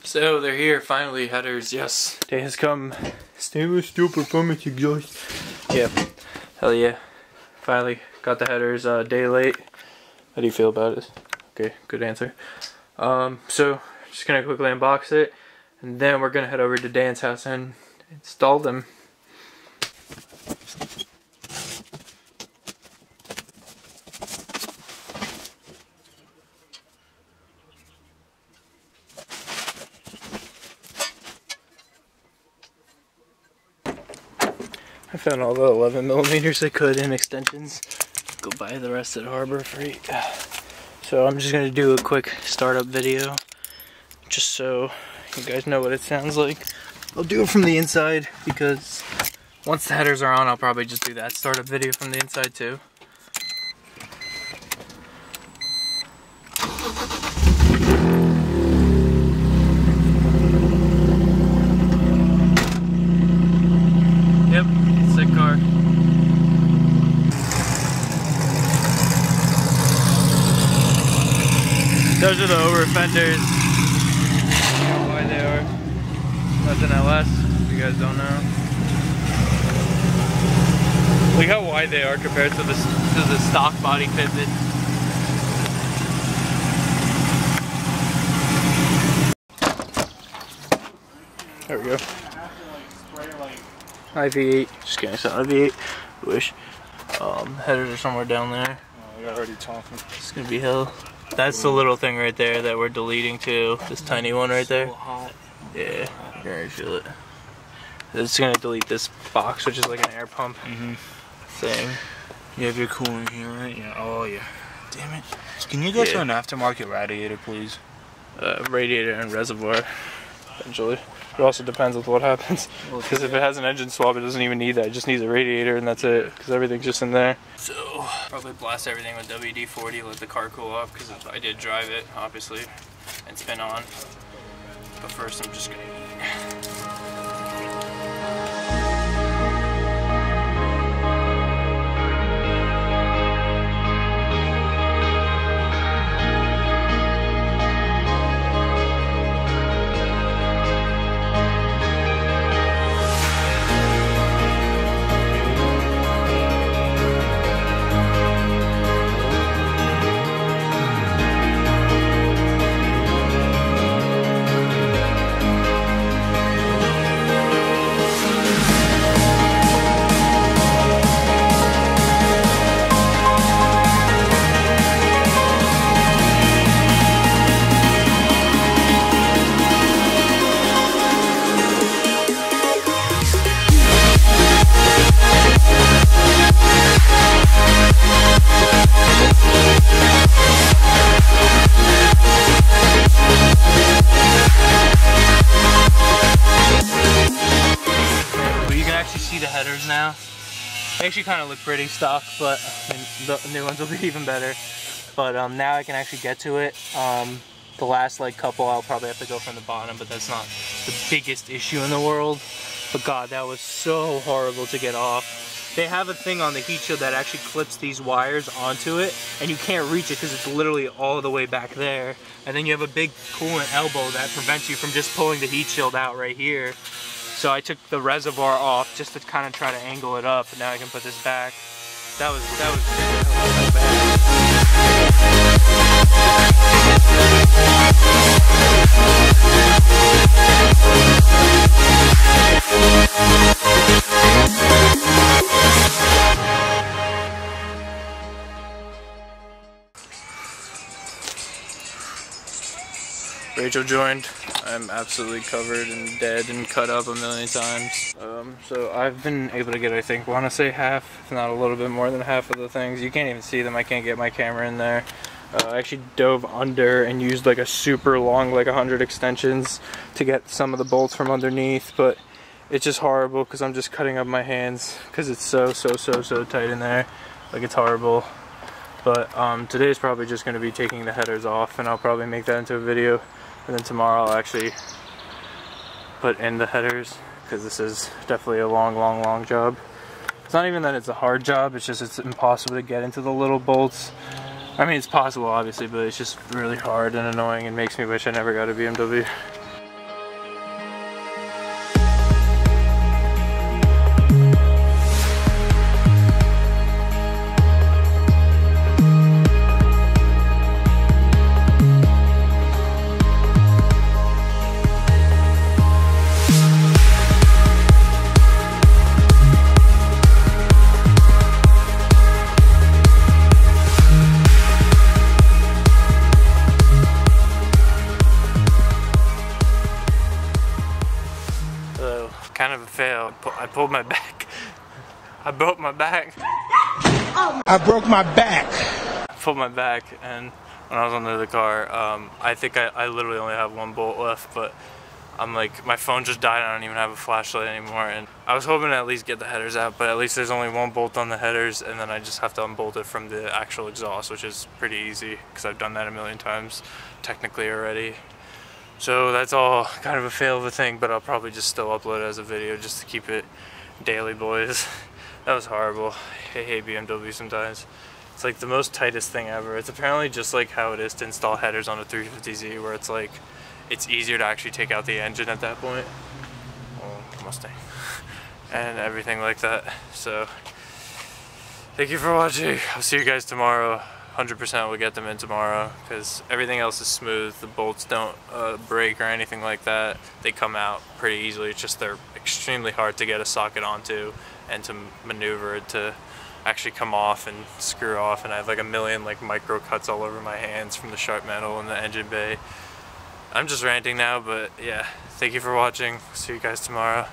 So they're here finally, headers, yes. Day has come. Stainless steel performance exhaust. Yeah, hell yeah. Finally got the headers day late. How do you feel about it? Okay, good answer. So just gonna quickly unbox it, and then we're gonna head over to Dan's house and install them. I found all the 11mm I could in extensions. Go buy the rest at Harbor Freight. So I'm just gonna do a quick startup video, just so you guys know what it sounds like. I'll do it from the inside because once the headers are on, I'll probably just do that startup video from the inside too. Yep, sick car. Those are the over fenders. I don't know why they are. Nothing LS, if you guys don't know. Look how wide they are compared to the stock body pivot. There we go. IV8, just kidding, it's not IV8. Wish. Headers are somewhere down there. Oh, you're already talking. It's gonna be hell. That's the little thing right there that we're deleting too. This tiny one right there. So hot. Yeah, you're gonna feel it. It's gonna delete this box, which is like an air pump thing. You have your cooling here, right? Yeah. Oh yeah. Damn it. Can you get to an aftermarket radiator, please? Radiator and reservoir, eventually. It also depends on what happens. Because if it has an engine swap, it doesn't even need that. It just needs a radiator and that's it. Because everything's just in there. So, probably blast everything with WD-40, let the car cool off. Because I did drive it, obviously, and spin on. But first, I'm just going to eat. See the headers now. They actually kind of look pretty stock, but I mean, the new ones will be even better. But now I can actually get to it. The last like couple I'll probably have to go from the bottom, but that's not the biggest issue in the world. But God, that was so horrible to get off. They have a thing on the heat shield that actually clips these wires onto it, and you can't reach it because it's literally all the way back there. And then you have a big coolant elbow that prevents you from just pulling the heat shield out right here. So I took the reservoir off just to kind of try to angle it up, and now I can put this back. That was so bad. Rachel joined. I'm absolutely covered and dead and cut up a million times. So I've been able to get, I think, want to say half, if not a little bit more than half of the things. You can't even see them. I can't get my camera in there. I actually dove under and used like a super long, like 100 extensions to get some of the bolts from underneath, but it's just horrible because I'm just cutting up my hands because it's so tight in there. Like, it's horrible. But today's probably just going to be taking the headers off, and I'll probably make that into a video. And then tomorrow I'll actually put in the headers, because this is definitely a long job. It's not even that it's a hard job, it's just it's impossible to get into the little bolts. I mean, it's possible obviously, but it's just really hard and annoying and makes me wish I never got a BMW. kind of a fail. I pulled my back. I broke my back. I broke my back. I pulled my back, and when I was under the car, I think I literally only have one bolt left, but I'm like, my phone just died, I don't even have a flashlight anymore, and I was hoping to at least get the headers out, but at least there's only one bolt on the headers, and then I just have to unbolt it from the actual exhaust, which is pretty easy, because I've done that a million times, technically already. So that's all kind of a fail of a thing, but I'll probably just still upload it as a video, just to keep it daily, boys. That was horrible. I hate BMW sometimes. It's like the most tightest thing ever. It's apparently just like how it is to install headers on a 350Z, where it's like, it's easier to actually take out the engine at that point. Oh, Mustang. And everything like that. So, thank you for watching. I'll see you guys tomorrow. 100% we'll get them in tomorrow, because everything else is smooth. The bolts don't break or anything like that. They come out pretty easily. It's just they're extremely hard to get a socket onto and to maneuver it to actually come off and screw off. And I have like a million like micro cuts all over my hands from the sharp metal in the engine bay. I'm just ranting now, but yeah, thank you for watching. See you guys tomorrow.